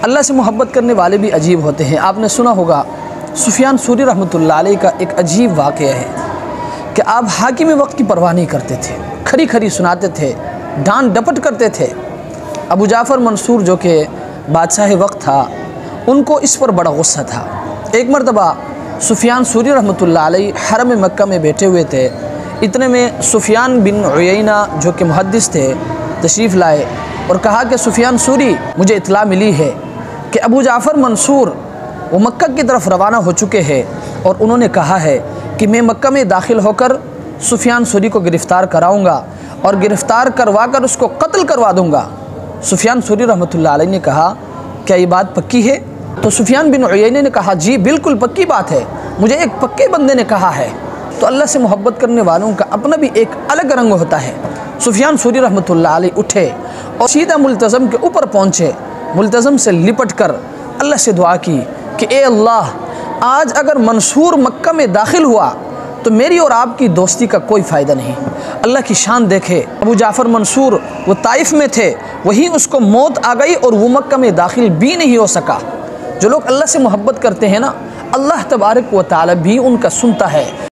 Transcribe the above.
अल्लाह से मोहब्बत करने वाले भी अजीब होते हैं। आपने सुना होगा सुफियान सूरी रहमतुल्लाह अलैह का एक अजीब वाक़या है कि आप हाकिम वक्त की परवाह नहीं करते थे, खरी खरी सुनाते थे, डांट डपट करते थे। अबू जाफ़र मंसूर जो कि बादशाह वक्त था, उनको इस पर बड़ा गुस्सा था। एक मरतबा सुफियान सूरी रहमतुल्लाह अलैह हरम मक्का में बैठे हुए थे। इतने में सुफियान बिन उयैना जो कि मुहद्दिस थे तशरीफ़ लाए और कहा कि सुफियान सूरी, मुझे इत्तला मिली है कि अबू जाफ़र मंसूर वो मक्का की तरफ रवाना हो चुके हैं और उन्होंने कहा है कि मैं मक्का में दाखिल होकर सुफियान सूरी को गिरफ़्तार कराऊंगा और गिरफ़्तार करवा कर उसको कत्ल करवा दूंगा। सुफियान सूरी रहमतुल्लाह अलैह ने कहा, क्या ये बात पक्की है? तो सुफियान बिन उयैना ने कहा, जी बिल्कुल पक्की बात है, मुझे एक पक्के बंदे ने कहा है। तो अल्लाह से मोहब्बत करने वालों का अपना भी एक अलग रंग होता है। सुफियान सूरी रहमतुल्लाह अलैह उठे और सीधा मुल्तज़म के ऊपर पहुँचे। मुल्तज़म से लिपट कर अल्लाह से दुआ की कि ए अल्लाह, आज अगर मंसूर मक्का में दाखिल हुआ तो मेरी और आपकी दोस्ती का कोई फ़ायदा नहीं। अल्लाह की शान देखे, अबू जाफ़र मंसूर वो ताइफ़ में थे, वहीं उसको मौत आ गई और वो मक्का में दाखिल भी नहीं हो सका। जो लोग अल्लाह से मोहब्बत करते हैं ना, अल्लाह तबारक व तआला भी उनका सुनता है।